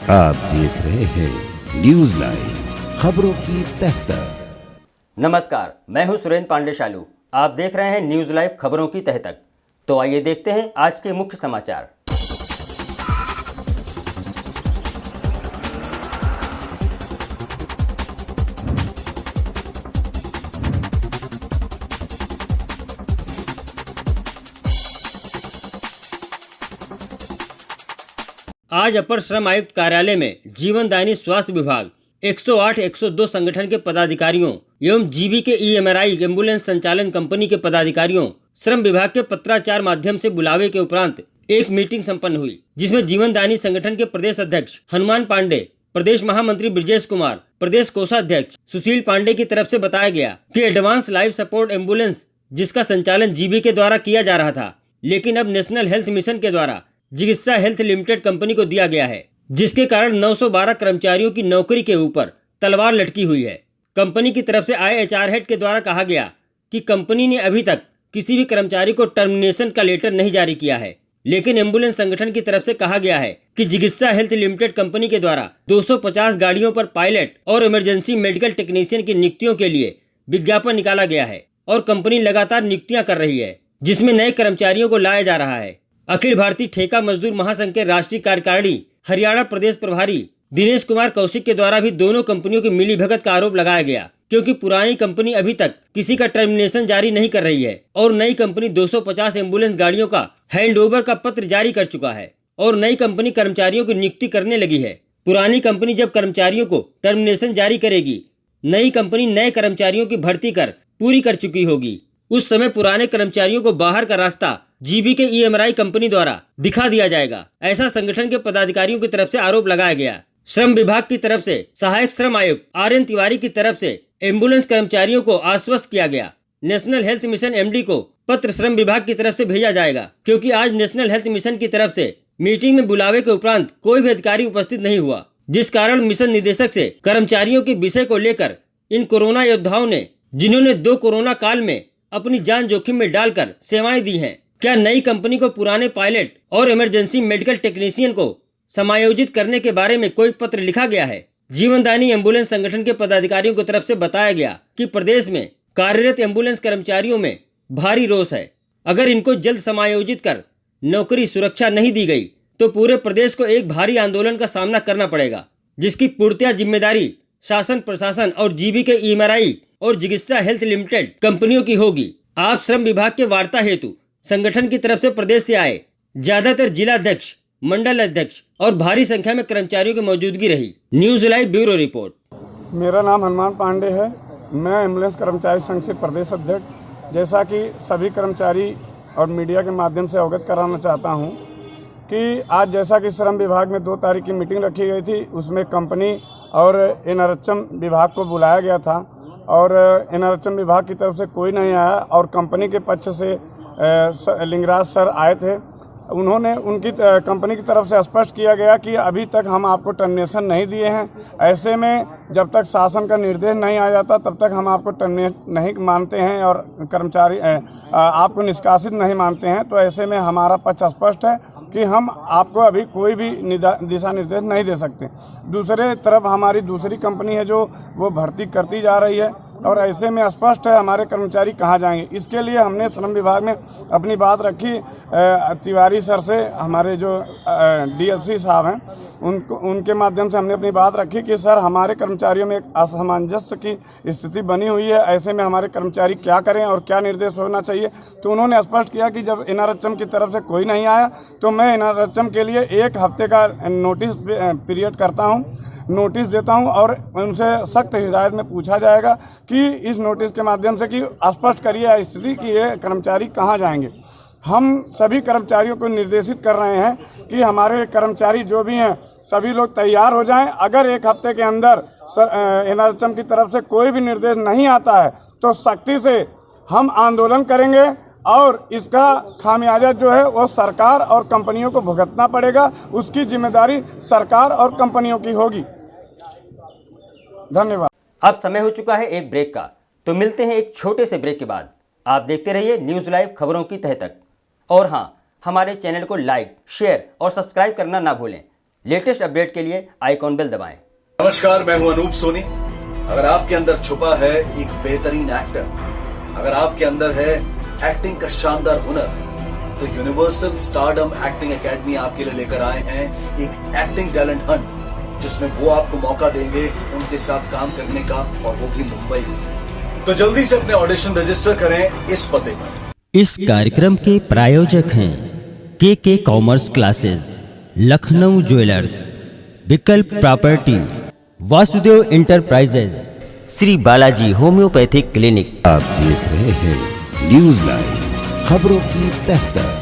आप देख रहे हैं न्यूज लाइव खबरों की तह तक। नमस्कार, मैं हूं सुरेंद्र पांडे शालू। आप देख रहे हैं न्यूज लाइव खबरों की तह तक। तो आइए देखते हैं आज के मुख्य समाचार। आज अपर श्रम आयुक्त कार्यालय में जीवनदायिनी स्वास्थ्य विभाग 108-102 संगठन के पदाधिकारियों एवं जीबी के ईएमआरआई एम्बुलेंस संचालन कंपनी के पदाधिकारियों श्रम विभाग के पत्राचार माध्यम से बुलावे के उपरांत एक मीटिंग संपन्न हुई, जिसमें जीवनदायिनी संगठन के प्रदेश अध्यक्ष हनुमान पांडे, प्रदेश महामंत्री ब्रजेश कुमार, प्रदेश कोषाध्यक्ष सुशील पांडे की तरफ से बताया गया कि एडवांस लाइफ सपोर्ट एम्बुलेंस जिसका संचालन जीबी के द्वारा किया जा रहा था, लेकिन अब नेशनल हेल्थ मिशन के द्वारा जिगित्सा हेल्थ लिमिटेड कंपनी को दिया गया है, जिसके कारण 912 कर्मचारियों की नौकरी के ऊपर तलवार लटकी हुई है। कंपनी की तरफ से आए एचआर हेड के द्वारा कहा गया कि कंपनी ने अभी तक किसी भी कर्मचारी को टर्मिनेशन का लेटर नहीं जारी किया है, लेकिन एम्बुलेंस संगठन की तरफ से कहा गया है कि जिगित्सा हेल्थ लिमिटेड कंपनी के द्वारा 250 गाड़ियों पर पायलट और इमरजेंसी मेडिकल टेक्नीशियन की नियुक्तियों के लिए विज्ञापन निकाला गया है और कंपनी लगातार नियुक्तियां कर रही है, जिसमें नए कर्मचारियों को लाया जा रहा है। अखिल भारतीय ठेका मजदूर महासंघ के राष्ट्रीय कार्यकारिणी हरियाणा प्रदेश प्रभारी दिनेश कुमार कौशिक के द्वारा भी दोनों कंपनियों की मिलीभगत का आरोप लगाया गया, क्योंकि पुरानी कंपनी अभी तक किसी का टर्मिनेशन जारी नहीं कर रही है और नई कंपनी 250 एम्बुलेंस गाड़ियों का हैंडओवर का पत्र जारी कर चुका है और नई कंपनी कर्मचारियों की नियुक्ति करने लगी है। पुरानी कंपनी जब कर्मचारियों को टर्मिनेशन जारी करेगी, नई कंपनी नए कर्मचारियों की भर्ती कर पूरी कर चुकी होगी। उस समय पुराने कर्मचारियों को बाहर का रास्ता जीबी के ईएमआरआई कंपनी द्वारा दिखा दिया जाएगा, ऐसा संगठन के पदाधिकारियों की तरफ से आरोप लगाया गया। श्रम विभाग की तरफ से सहायक श्रम आयुक्त आर्यन तिवारी की तरफ से एम्बुलेंस कर्मचारियों को आश्वस्त किया गया। नेशनल हेल्थ मिशन एमडी को पत्र श्रम विभाग की तरफ से भेजा जाएगा, क्योंकि आज नेशनल हेल्थ मिशन की तरफ से मीटिंग में बुलावे के उपरांत कोई भी अधिकारी उपस्थित नहीं हुआ, जिस कारण मिशन निदेशक से कर्मचारियों के विषय को लेकर इन कोरोना योद्धाओं ने, जिन्होंने 2 कोरोना काल में अपनी जान जोखिम में डालकर सेवाएं दी हैं, क्या नई कंपनी को पुराने पायलट और इमरजेंसी मेडिकल टेक्नीशियन को समायोजित करने के बारे में कोई पत्र लिखा गया है। जीवनदायिनी एम्बुलेंस संगठन के पदाधिकारियों की तरफ से बताया गया कि प्रदेश में कार्यरत एम्बुलेंस कर्मचारियों में भारी रोष है। अगर इनको जल्द समायोजित कर नौकरी सुरक्षा नहीं दी गई तो पूरे प्रदेश को एक भारी आंदोलन का सामना करना पड़ेगा, जिसकी पूर्णतः जिम्मेदारी शासन प्रशासन और जीबी के ईएमआरआई और चिकित्सा हेल्थ लिमिटेड कंपनियों की होगी। आप श्रम विभाग के वार्ता हेतु संगठन की तरफ से प्रदेश से आए ज्यादातर जिलाध्यक्ष, मंडल अध्यक्ष और भारी संख्या में कर्मचारियों की मौजूदगी रही। News live bureau report. मेरा नाम हनुमान पांडे है। मैं एम्बुलेंस कर्मचारी संघ से प्रदेश अध्यक्ष। जैसा कि सभी कर्मचारी और मीडिया के माध्यम से अवगत कराना चाहता हूं कि आज जैसा कि श्रम विभाग में 2 तारीख की मीटिंग रखी गई थी, उसमें कंपनी और एनआरएचएम विभाग को बुलाया गया था और एनआरएचएम विभाग की तरफ से कोई नहीं आया और कंपनी के पक्ष से लिंगराज सर आए थे। उन्होंने उनकी कंपनी की तरफ से स्पष्ट किया गया कि अभी तक हम आपको टर्मिनेशन नहीं दिए हैं। ऐसे में जब तक शासन का निर्देश नहीं आ जाता तब तक हम आपको टर्मिनेट नहीं मानते हैं और कर्मचारी आपको निष्कासित नहीं मानते हैं। तो ऐसे में हमारा पक्ष स्पष्ट है कि हम आपको अभी कोई भी दिशा निर्देश नहीं दे सकते। दूसरे तरफ हमारी दूसरी कंपनी है जो वो भर्ती करती जा रही है और ऐसे में स्पष्ट है हमारे कर्मचारी कहाँ जाएंगे। इसके लिए हमने श्रम विभाग में अपनी बात रखी तिवारी सर से, हमारे जो डीएलसी साहब हैं उनके माध्यम से हमने अपनी बात रखी कि सर हमारे कर्मचारियों में एक असामंजस्य की स्थिति बनी हुई है, ऐसे में हमारे कर्मचारी क्या करें और क्या निर्देश होना चाहिए। तो उन्होंने स्पष्ट किया कि जब एनआरएचएम की तरफ से कोई नहीं आया तो मैं एनआरएचएम के लिए 1 हफ्ते का नोटिस पीरियड करता हूँ, नोटिस देता हूं और उनसे सख्त हिदायत में पूछा जाएगा कि इस नोटिस के माध्यम से कि स्पष्ट करिए स्थिति कि ये कर्मचारी कहां जाएंगे। हम सभी कर्मचारियों को निर्देशित कर रहे हैं कि हमारे कर्मचारी जो भी हैं सभी लोग तैयार हो जाएं। अगर 1 हफ्ते के अंदर एनआरएचएम की तरफ से कोई भी निर्देश नहीं आता है तो सख्ती से हम आंदोलन करेंगे और इसका खामियाजा जो है वो सरकार और कंपनियों को भुगतना पड़ेगा। उसकी जिम्मेदारी सरकार और कंपनियों की होगी। धन्यवाद। अब समय हो चुका है एक ब्रेक का, तो मिलते हैं एक छोटे से ब्रेक के बाद। आप देखते रहिए न्यूज लाइव खबरों की तह तक। और हाँ, हमारे चैनल को लाइक, शेयर और सब्सक्राइब करना ना भूलें। लेटेस्ट अपडेट के लिए आइकॉन बेल दबाएं। नमस्कार, मैं हूं अनूप सोनी। अगर आपके अंदर छुपा है एक बेहतरीन एक्टर, अगर आपके अंदर है एक्टिंग का शानदार हुनर, तो यूनिवर्सल स्टारडम एक्टिंग एकेडमी आपके लिए लेकर आए हैं एक एक्टिंग टैलेंट हंट, जिसमें वो आपको मौका देंगे उनके साथ काम करने का, और वो भी मुंबई में। तो जल्दी से अपने ऑडिशन रजिस्टर करें इस पते पर। इस कार्यक्रम के प्रायोजक हैं के कॉमर्स क्लासेस, लखनऊ ज्वेलर्स, विकल्प property, Vasudev enterprises, Shri Balaji homeopathic clinic. आप देख रहे हैं न्यूज लाइव, खबरों की तहत।